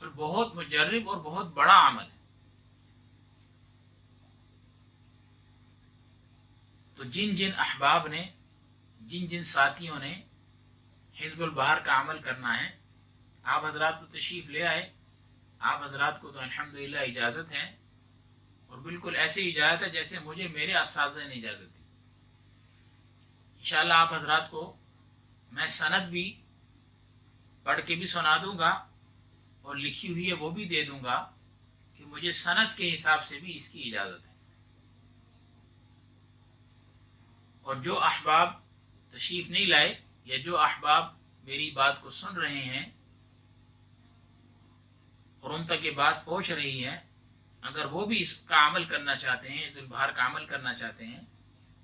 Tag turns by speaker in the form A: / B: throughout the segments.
A: اور بہت مجرب اور بہت بڑا عمل ہے۔ تو جن جن احباب نے، جن جن ساتھیوں نے حزب البحر کا عمل کرنا ہے، آپ حضرات کو تشریف لے آئے۔ آپ حضرات کو تو الحمدللہ اجازت ہے، اور بالکل ایسی اجازت ہے جیسے مجھے میرے اساتذہ نے اجازت دی۔ انشاءاللہ آپ حضرات کو میں سند بھی پڑھ کے بھی سنا دوں گا، اور لکھی ہوئی ہے وہ بھی دے دوں گا کہ مجھے سند کے حساب سے بھی اس کی اجازت ہے۔ اور جو احباب تشریف نہیں لائے، یا جو احباب میری بات کو سن رہے ہیں اور ان تک یہ بات پہنچ رہی ہے، اگر وہ بھی اس کا عمل کرنا چاہتے ہیں، حزب البحر کا عمل کرنا چاہتے ہیں،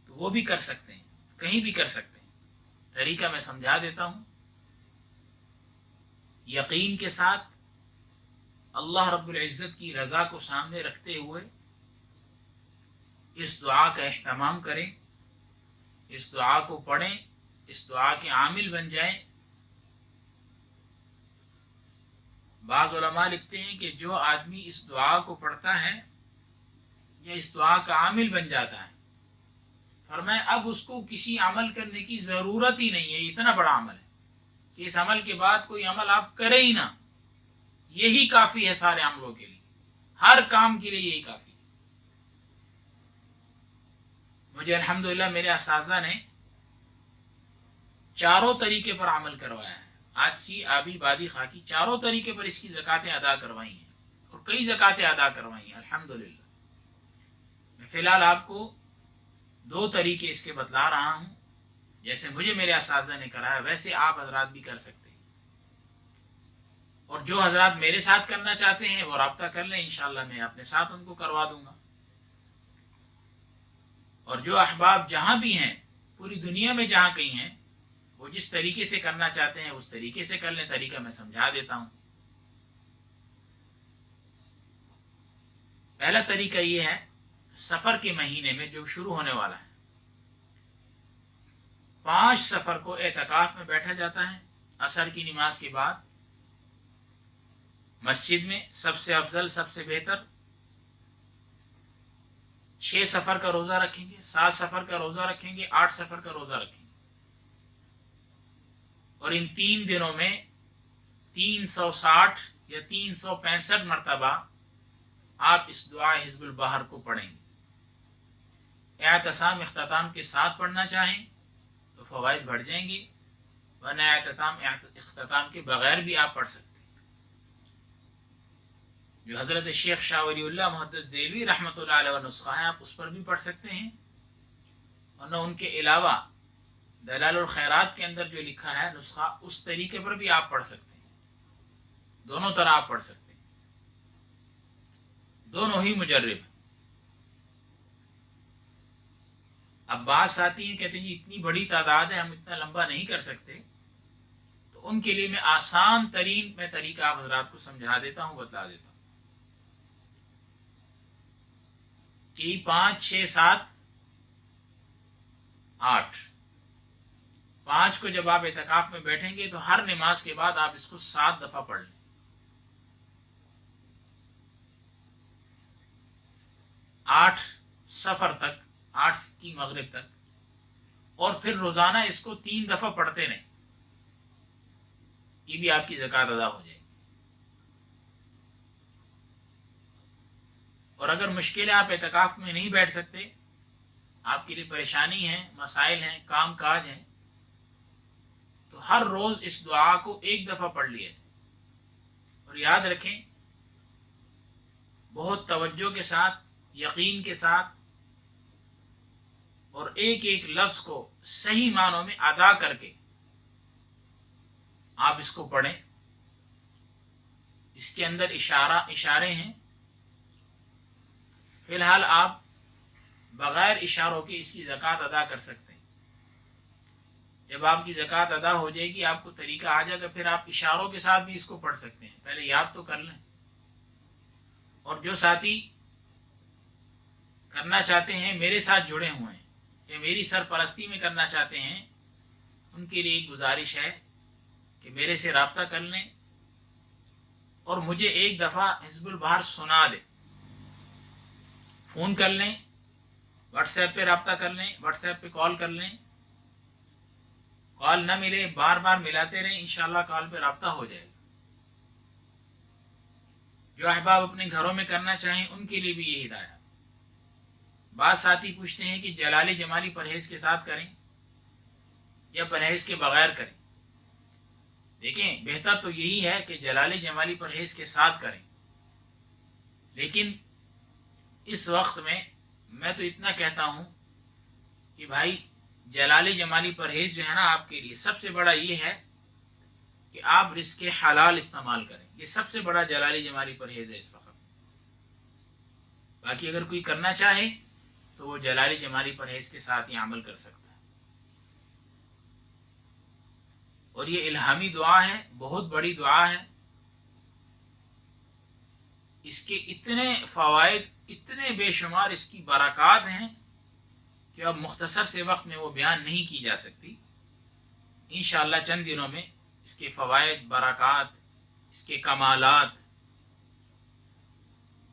A: تو وہ بھی کر سکتے ہیں، کہیں بھی کر سکتے ہیں۔ طریقہ میں سمجھا دیتا ہوں۔ یقین کے ساتھ اللہ رب العزت کی رضا کو سامنے رکھتے ہوئے اس دعا کا اہتمام کریں، اس دعا کو پڑھیں، اس دعا کے عامل بن جائیں۔ بعض علماء لکھتے ہیں کہ جو آدمی اس دعا کو پڑھتا ہے یا اس دعا کا عامل بن جاتا ہے، فرمایا اب اس کو کسی عمل کرنے کی ضرورت ہی نہیں ہے۔ اتنا بڑا عمل ہے کہ اس عمل کے بعد کوئی عمل آپ کریں ہی نہ، یہی کافی ہے سارے عملوں کے لیے، ہر کام کے لیے یہی کافی ہے۔ مجھے الحمدللہ میرے اساتذہ نے چاروں طریقے پر عمل کروایا ہے، آجی، آبی، بادی، خاکی، چاروں طریقے پر اس کی زکاتیں ادا کروائی ہیں، اور کئی زکاتیں ادا کروائی ہیں الحمدللہ۔ میں فی الحال آپ کو 2 طریقے اس کے بتلا رہا ہوں، جیسے مجھے میرے اساتذہ نے کرایا ویسے آپ حضرات بھی کر سکتے ہیں۔ اور جو حضرات میرے ساتھ کرنا چاہتے ہیں وہ رابطہ کر لیں، انشاءاللہ میں اپنے ساتھ ان کو کروا دوں گا۔ اور جو احباب جہاں بھی ہیں، پوری دنیا میں جہاں کہیں ہیں، وہ جس طریقے سے کرنا چاہتے ہیں اس طریقے سے کر لیں۔ طریقہ میں سمجھا دیتا ہوں۔ پہلا طریقہ یہ ہے، سفر کے مہینے میں جو شروع ہونے والا ہے، 5 سفر کو اعتکاف میں بیٹھا جاتا ہے عصر کی نماز کے بعد مسجد میں، سب سے افضل، سب سے بہتر 6 سفر کا روزہ رکھیں گے، 7 سفر کا روزہ رکھیں گے، 8 سفر کا روزہ رکھیں گے، اور ان 3 دنوں میں 360 یا 365 مرتبہ آپ اس دعا حزب البحر کو پڑھیں گے۔ اعتصام اختتام کے ساتھ پڑھنا چاہیں تو فوائد بڑھ جائیں گے، ورنہ اختتام کے بغیر بھی آپ پڑھ سکتے ہیں۔ جو حضرت شیخ شاہ ولی اللہ محدث دہلوی رحمۃ اللہ علیہ نسخہ ہے، آپ اس پر بھی پڑھ سکتے ہیں، ورنہ ان کے علاوہ دلال الخیرات کے اندر جو لکھا ہے نسخہ، اس طریقے پر بھی آپ پڑھ سکتے ہیں۔ دونوں طرح آپ پڑھ سکتے ہیں، دونوں ہی مجرب ہیں۔ اب بات ساتھی ہیں، کہتے ہیں جی اتنی بڑی تعداد ہے، ہم اتنا لمبا نہیں کر سکتے، تو ان کے لیے میں آسان ترین میں طریقہ آپ حضرات کو سمجھا دیتا ہوں، بتا دیتا ہوں کہ 5 6 7 8، 5 کو جب آپ اعتکاف میں بیٹھیں گے تو ہر نماز کے بعد آپ اس کو 7 دفعہ پڑھ لیں۔ 8 سفر تک، 8 کی مغرب تک، اور پھر روزانہ اس کو 3 دفعہ پڑھتے رہیں، یہ بھی آپ کی زکوٰۃ ادا ہو جائے گی۔ اور اگر مشکل ہے، آپ اعتکاف میں نہیں بیٹھ سکتے، آپ کے لیے پریشانی ہے، مسائل ہیں، کام کاج ہیں، تو ہر روز اس دعا کو 1 دفعہ پڑھ لیے، اور یاد رکھیں بہت توجہ کے ساتھ، یقین کے ساتھ، اور ایک ایک لفظ کو صحیح معنوں میں ادا کر کے آپ اس کو پڑھیں۔ اس کے اندر اشارے ہیں، فی الحال آپ بغیر اشاروں کے اس کی زکوٰۃ ادا کر سکتے ہیں۔ جب آپ کی زکوٰۃ ادا ہو جائے گی، آپ کو طریقہ آ جائے گا، پھر آپ اشاروں کے ساتھ بھی اس کو پڑھ سکتے ہیں، پہلے یاد تو کر لیں۔ اور جو ساتھی کرنا چاہتے ہیں، میرے ساتھ جڑے ہوئے ہیں یا میری سرپرستی میں کرنا چاہتے ہیں، ان کے لیے ایک گزارش ہے کہ میرے سے رابطہ کر لیں، اور مجھے ایک دفعہ حزب البحر سنا دے، فون کر لیں، واٹس ایپ پہ رابطہ کر لیں، واٹس ایپ پہ کال کر لیں، کال نہ ملے بار بار ملاتے رہیں، انشاءاللہ کال پہ رابطہ ہو جائے گا۔ جو احباب اپنے گھروں میں کرنا چاہیں ان کے لیے بھی یہ ہدایت۔ بعض ساتھی پوچھتے ہیں کہ جلالی جمالی پرہیز کے ساتھ کریں یا پرہیز کے بغیر کریں۔ دیکھیں، بہتر تو یہی ہے کہ جلالی جمالی پرہیز کے ساتھ کریں، لیکن اس وقت میں تو اتنا کہتا ہوں کہ بھائی جلالی جمالی پرہیز جو ہے نا، آپ کے لیے سب سے بڑا یہ ہے کہ آپ رزق حلال استعمال کریں۔ یہ سب سے بڑا جلالی جمالی پرہیز ہے اس وقت۔ باقی اگر کوئی کرنا چاہے تو وہ جلالی جمالی پرہیز کے ساتھ ہی عمل کر سکتا ہے۔ اور یہ الہامی دعا ہے، بہت بڑی دعا ہے، اس کے اتنے فوائد، اتنے بے شمار اس کی برکات ہیں کہ اب مختصر سے وقت میں وہ بیان نہیں کی جا سکتی۔ انشاءاللہ چند دنوں میں اس کے فوائد، برکات، اس کے کمالات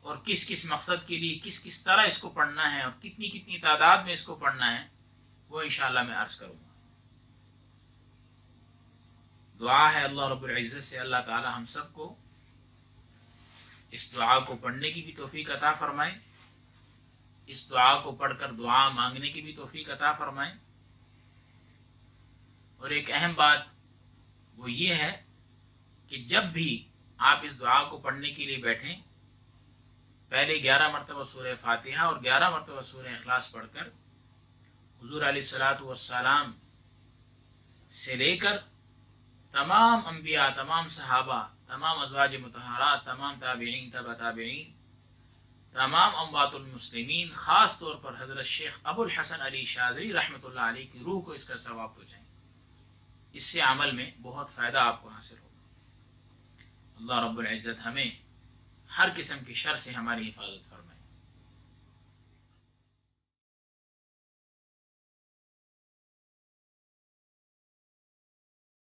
A: اور کس کس مقصد کے لیے کس کس طرح اس کو پڑھنا ہے اور کتنی کتنی تعداد میں اس کو پڑھنا ہے، وہ انشاءاللہ میں عرض کروں گا۔ دعا ہے اللہ رب العزت سے اللہ تعالی ہم سب کو اس دعا کو پڑھنے کی بھی توفیق عطا فرمائے، اس دعا کو پڑھ کر دعا مانگنے کی بھی توفیق عطا فرمائے۔ اور ایک اہم بات وہ یہ ہے کہ جب بھی آپ اس دعا کو پڑھنے کے لیے بیٹھیں، پہلے 11 مرتبہ سورہ فاتحہ اور 11 مرتبہ سورہ اخلاص پڑھ کر حضور علیہ الصلوۃ والسلام سے لے کر تمام انبیاء، تمام صحابہ، تمام ازواج مطہرات، تمام تابعین، تبع تابعین، تمام اموات المسلمین، خاص طور پر حضرت شیخ ابو الحسن علی شاذلی رحمۃ اللہ علیہ کی روح کو اس کا ثواب پہنچائیں۔ اس سے عمل میں بہت فائدہ آپ کو حاصل ہوگا۔ اللہ رب العزت ہمیں ہر قسم کی شر سے ہماری حفاظت فرمائے۔